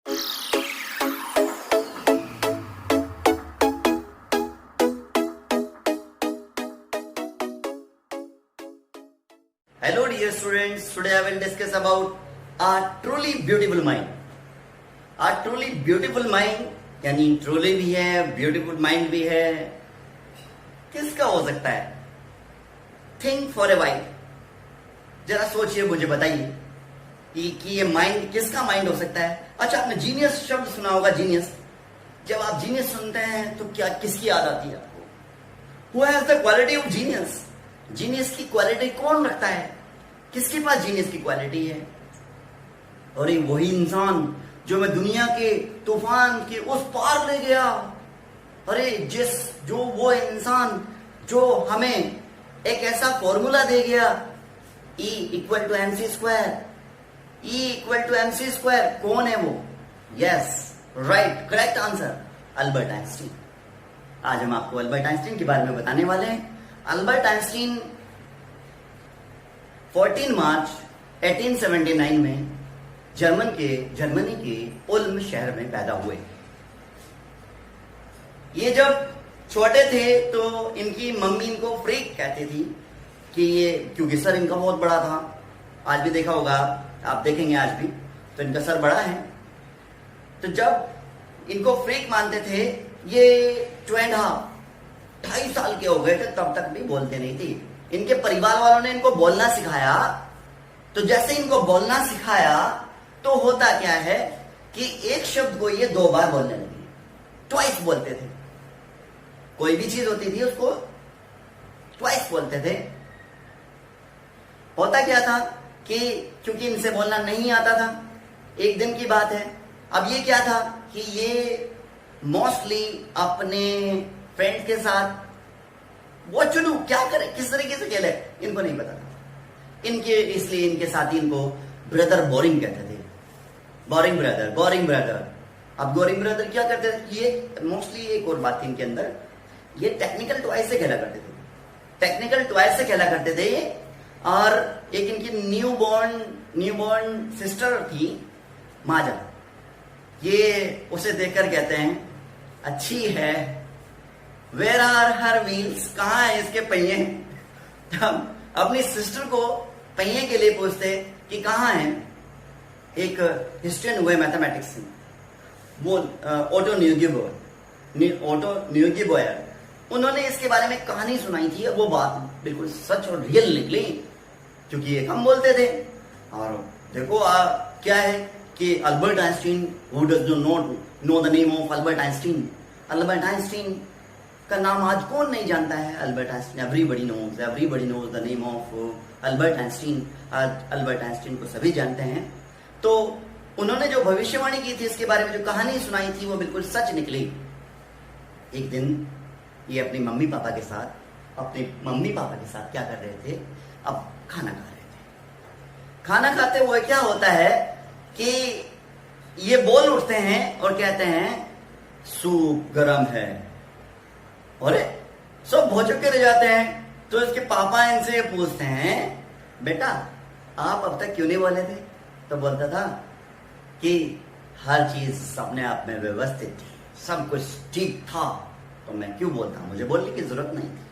Hello dear students, today I will discuss about a truly beautiful mind. A truly beautiful mind यानी truly भी है, beautiful mind भी है, किसका हो सकता है? Think for a while. जरा सोचिए, मुझे बताइए कि ये माइंड किसका माइंड हो सकता है? अच्छा, आपने जीनियस शब्द सुना होगा, जीनियस. जब आप जीनियस सुनते हैं तो क्या किसकी याद आती है आपको? Who has the quality of genius? Genius की क्वालिटी कौन रखता है? किसके पास जीनियस की क्वालिटी है? और ये वही इंसान जो मैं दुनिया के तूफान के उस पार ले गया. अरे जो वो इंसान जो हमें एक ऐसा फॉर्मूला दे गया, E equal to M C square. E equal to M C square. कौन है वो? Yes, right, correct answer, Albert Einstein. आज हम आपको अल्बर्ट आइंस्टीन के बारे में बताने वाले हैं. अल्बर्ट आइंस्टीन 14 मार्च 1879 में जर्मनी के उल्म शहर में पैदा हुए. ये जब छोटे थे तो इनकी मम्मी इनको फ्रीक कहती थी कि ये, क्योंकि सर इनका बहुत बड़ा था. आज भी देखा होगा, आप देखेंगे आज भी तो इनका सर बड़ा है. तो जब इनको फ्रीक मानते थे, ये 2.5 साल के हो गए थे तब तक भी बोलते नहीं थी. इनके परिवार वालों ने इनको बोलना सिखाया. तो जैसे इनको बोलना सिखाया तो होता क्या है कि एक शब्द को ये 2 बार बोलने लगे. ट्वाइस बोलते थे. कोई भी चीज होती थी उसको ट्वाइस बोलते थे. होता क्या था कि क्योंकि इनसे बोलना नहीं आता था, एक दिन की बात है. अब ये क्या था कि ये मोस्टली अपने फ्रेंड के साथ वो चुनू क्या करे, किस तरीके से खेले, इनको नहीं पता था. इसलिए इनके साथी इनको ब्रदर बोरिंग कहते थे. Boring brother. अब बोरिंग ब्रदर क्या करते थे? ये मोस्टली एक और बात थी इनके अंदर, ये टेक्निकल टॉयज से खेला करते थे. और एक इनकी न्यूबॉर्न सिस्टर थी, माजा. ये उसे देखकर कहते हैं अच्छी है. Where are her wheels? कहाँ है इसके पहिए? हम अपनी सिस्टर को पहिए के लिए पूछते कि कहाँ है. एक हिस्ट्रियन हुए मैथमेटिक्स में, वो ओटो न्यूगिबोयर, उन्होंने इसके बारे में कहानी सुनाई थी. और वो बात बिल्कुल सच और रियल निकली, क्योंकि ये हम बोलते थे. और देखो क्या है कि Albert Einstein, who does not know the name of Albert Einstein? Albert Einstein का नाम आज कौन नहीं जानता है? Albert Einstein, everybody knows the name of Albert Einstein. आज अल्बर्ट आइंस्टीन को सभी जानते हैं. तो उन्होंने जो भविष्यवाणी की थी, इसके बारे में जो कहानी सुनाई थी, वो बिल्कुल सच निकली. एक दिन ये अपने मम्मी पापा के साथ क्या कर रहे थे? अब खाना खा रहे थे. खाना खाते हुए क्या होता है कि ये बोल उठते हैं और कहते हैं सूप गरम है. और सब भौचक के रह जाते हैं. तो इसके पापा इनसे पूछते हैं, बेटा आप अब तक क्यों नहीं बोले थे? तो बोलता था कि हर चीज अपने आप में व्यवस्थित थी, सब कुछ ठीक था, तो मैं क्यों बोलता, मुझे बोलने की जरूरत नहीं थी.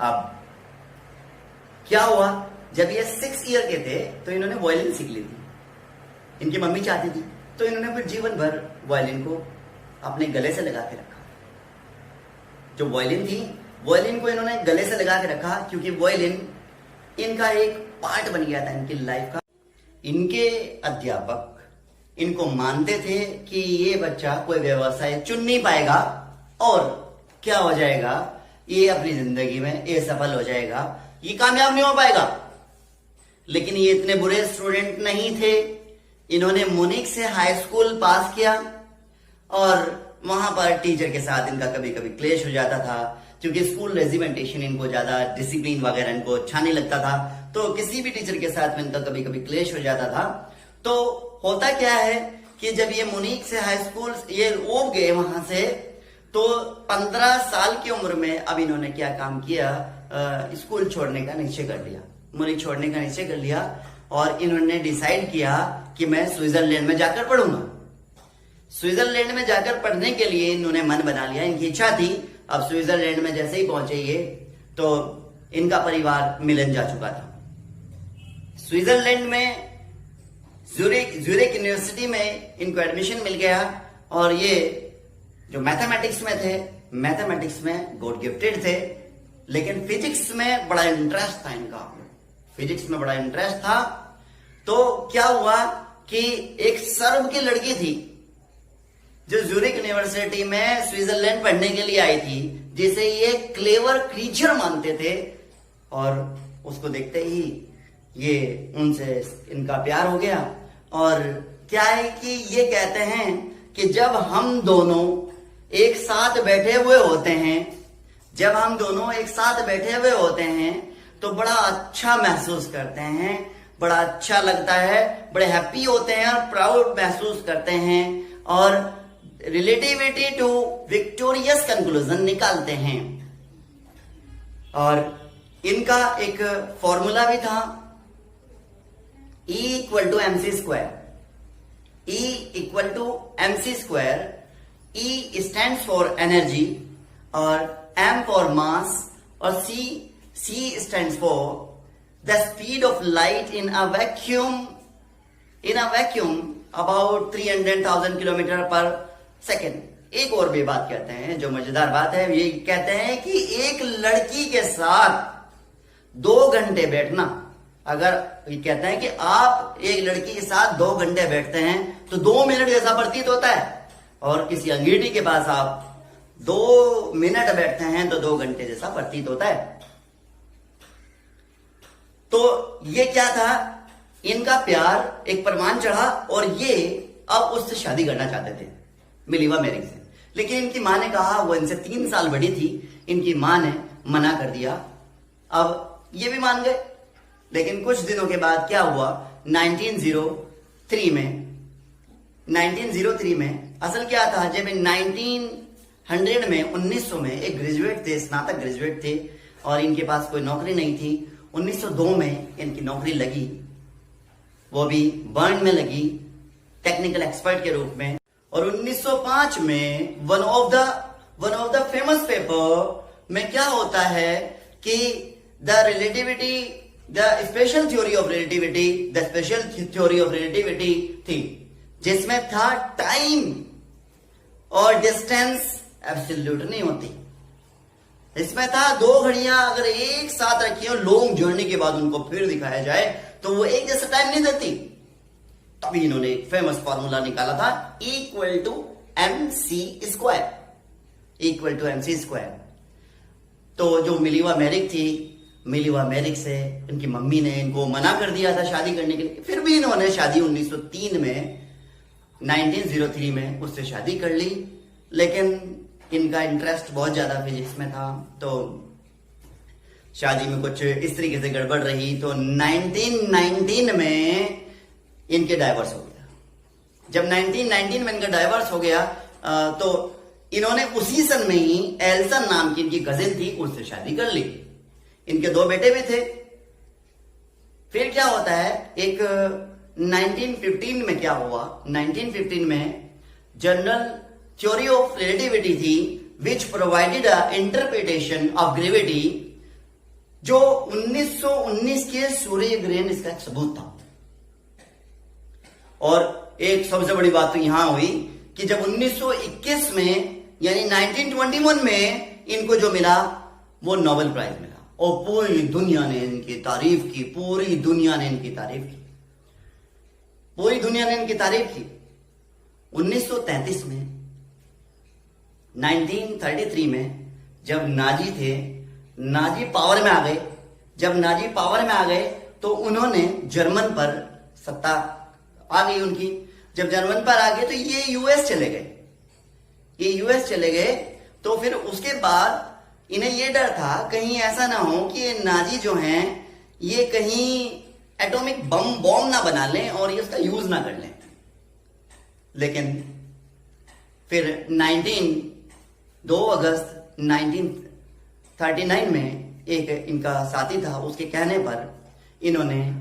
अब क्या हुआ, जब ये 6 ईयर के थे तो इन्होंने वायलिन सीख ली थी. इनकी मम्मी चाहती थी, तो इन्होंने फिर जीवन भर वायलिन को अपने गले से लगा के रखा. जो वायलिन थी, वायलिन को इन्होंने गले से लगा के रखा, क्योंकि वायलिन इनका एक पार्ट बन गया था इनकी लाइफ का. इनके अध्यापक इनको मानते थे कि ये बच्चा कोई व्यवसाय चुन नहीं पाएगा और क्या हो जाएगा, ये अपनी जिंदगी में ये सफल हो जाएगा, ये कामयाब नहीं हो पाएगा. लेकिन ये इतने बुरे स्टूडेंट नहीं थे. इन्होंने मुनिक से हाई स्कूल पास किया और वहां पर टीचर के साथ इनका कभी कभी क्लेश हो जाता था, क्योंकि स्कूल रेजिमेंटेशन इनको ज्यादा डिसिप्लिन वगैरह इनको अच्छा नहीं लगता था. तो किसी भी टीचर के साथ में इनका कभी कभी क्लेश हो जाता था. तो होता क्या है कि जब ये मुनीक से हाई स्कूल ये ऊब गए वहां से, तो 15 साल की उम्र में अब इन्होंने क्या काम किया, स्कूल छोड़ने का निश्चय कर लिया, मुनीक छोड़ने का निश्चय कर लिया. और इन्होंने डिसाइड किया कि मैं स्विट्जरलैंड में जाकर पढ़ूंगा। स्विट्जरलैंड में जाकर पढ़ने के लिए इन्होंने मन बना लिया, इनकी इच्छा थी। अब स्विट्जरलैंड में जैसे ही पहुंचे ये, तो इनका परिवार मिलन जा चुका था। स्विट्जरलैंड में ज्यूरिक यूनिवर्सिटी में इनको एडमिशन मिल गया और ये जो मैथमेटिक्स में थे, मैथमेटिक्स में गॉड गिफ्टेड थे, लेकिन फिजिक्स में बड़ा इंटरेस्ट था इनका। फिजिक्स में बड़ा इंटरेस्ट था। तो क्या हुआ कि एक सर्ब की लड़की थी जो ज्यूरिक यूनिवर्सिटी में स्विट्जरलैंड पढ़ने के लिए आई थी, जिसे ये क्लेवर क्रीचर मानते थे, और उसको देखते ही ये उनसे इनका प्यार हो गया। और क्या है कि ये कहते हैं कि जब हम दोनों एक साथ बैठे हुए होते हैं, जब हम दोनों एक साथ बैठे हुए होते हैं तो बड़ा अच्छा महसूस करते हैं, बड़ा अच्छा लगता है, बड़े हैप्पी होते हैं और प्राउड महसूस करते हैं और रिलेटिविटी टू विक्टोरियस कंक्लूजन निकालते हैं। और इनका एक फॉर्मूला भी था, E equal to M C square. E equal to M C square. E stand for energy और M फॉर मास और C stand for the speed of light in a vacuum about 300,000 kilometre per second. एक और भी बात कहते हैं जो मजेदार बात है, ये कहते हैं कि एक लड़की के साथ 2 घंटे बैठना, अगर ये कहते हैं कि आप एक लड़की के साथ 2 घंटे बैठते हैं तो 2 मिनट जैसा प्रतीत होता है, और किसी अंगीठी के पास आप 2 मिनट बैठते हैं तो 2 घंटे जैसा प्रतीत होता है। तो ये क्या था, इनका प्यार एक परवान चढ़ा और ये अब उससे शादी करना चाहते थे, मिलीवा मेरिक से। लेकिन इनकी मां ने कहा, वो इनसे 3 साल बड़ी थी, इनकी मां ने मना कर दिया। अब ये भी मान गए। लेकिन कुछ दिनों के बाद क्या हुआ, 1903 में असल क्या था, जब 1900 में 1900 में एक ग्रेजुएट थे, स्नातक ग्रेजुएट थे, और इनके पास कोई नौकरी नहीं थी। 1902 में इनकी नौकरी लगी, वो भी बर्न में लगी टेक्निकल एक्सपर्ट के रूप में। और 1905 में one of the famous paper में क्या होता है कि the special theory of relativity थी, जिसमें था टाइम और डिस्टेंस एब्सोल्यूट नहीं होती। इसमें था 2 घड़ियां अगर एक साथ रखी हो लॉन्ग जर्नी के बाद उनको फिर दिखाया जाए तो वो एक जैसा टाइम नहीं देती। तभी इन्होंने एक फेमस फॉर्मूला निकाला था, equal to M C square. तो जो मिलीवा मेरिक थी, मिलीवा मेरिक से इनकी मम्मी ने इनको मना कर दिया था शादी करने के लिए। फिर भी इन्होंने शादी 1903 में उससे शादी कर ली। लेकिन इनका इंटरेस्ट बहुत ज्यादा फिजिक्स में था, तो शादी में कुछ इस तरीके से गड़बड़ रही। तो 1919 में इनके डाइवर्स हो गया। जब 1919 में इनका डाइवर्स हो गया तो इन्होंने उसी सन में ही एल्सन नाम की इनकी कजिन थी, उससे शादी कर ली। इनके 2 बेटे भी थे। फिर क्या होता है, एक 1915 में क्या हुआ, 1915 में जनरल थ्योरी ऑफ रिलेटिविटी थी which provided a interpretation of gravity, जो 1919 के सूर्य ग्रहण इसका एक सबूत था। और एक सबसे बड़ी बात तो यहां हुई कि जब 1921 में यानी 1921 में इनको जो मिला वो नोबेल प्राइज मिला, और पूरी दुनिया ने इनकी तारीफ की, पूरी दुनिया ने इनकी तारीफ की। 1933 में 1933 में जब नाजी थे, नाजी पावर में आ गए। जब नाजी पावर में आ गए तो उन्होंने जर्मन पर सत्ता आ गई उनकी। जब जर्मन पर आ गए तो ये यूएस चले गए। तो फिर उसके बाद इन्हें ये डर था कहीं ऐसा ना हो कि ये नाजी जो हैं ये कहीं एटॉमिक बॉम्ब ना बना लें और ये उसका यूज ना कर लें। लेकिन फिर 2 अगस्त 1939 में एक इनका साथी था, उसके कहने पर इन्होंने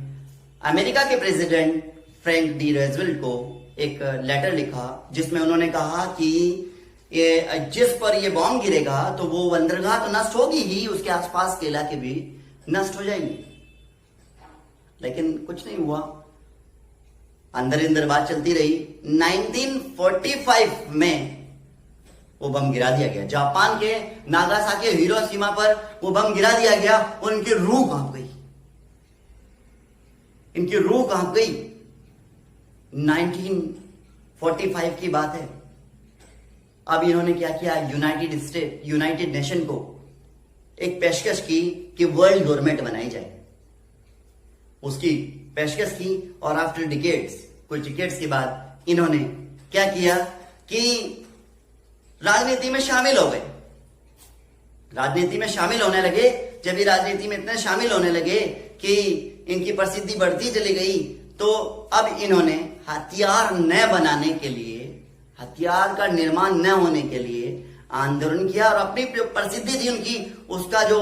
अमेरिका के प्रेसिडेंट फ्रैंक डी रूजवेल्ट को एक लेटर लिखा जिसमें उन्होंने कहा कि जिस पर ये बॉम्ब गिरेगा तो वो बंदरगाह तो नष्ट होगी ही, उसके आसपास के इलाके भी नष्ट हो जाएंगे। लेकिन कुछ नहीं हुआ, अंदर अंदर बात चलती रही। 1945 में वो बम गिरा दिया गया, जापान के नागासाकी हिरोशिमा पर वो बम गिरा दिया गया। उनकी रूह कांप गई, इनकी रूह कांप गई। 1945 की बात है। अब इन्होंने क्या किया, यूनाइटेड नेशन को एक पेशकश की कि वर्ल्ड गवर्नमेंट बनाई जाए, उसकी पेशकश की। और आफ्टर डिकेड्स, कुछ डिकेड्स के बाद इन्होंने क्या किया कि राजनीति में शामिल हो गए, राजनीति में शामिल होने लगे। जब ये राजनीति में इतने शामिल होने लगे कि इनकी प्रसिद्धि बढ़ती चली गई, तो अब इन्होंने हथियार न बनाने के लिए, हथियार का निर्माण न होने के लिए आंदोलन किया। और अपनी प्रसिद्धि थी उनकी, उसका जो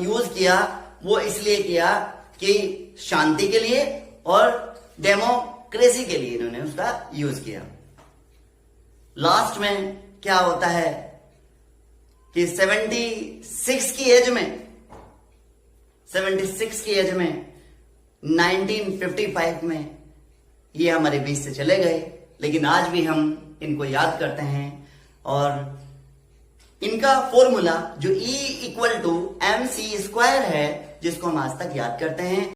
यूज किया वो इसलिए किया कि शांति के लिए और डेमोक्रेसी के लिए इन्होंने उसका यूज किया। लास्ट में क्या होता है कि 76 की एज में 1955 में ये हमारे बीच से चले गए। लेकिन आज भी हम इनको याद करते हैं। और इनका फॉर्मूला जो E = mc² है, जिसको हम आज तक याद करते हैं।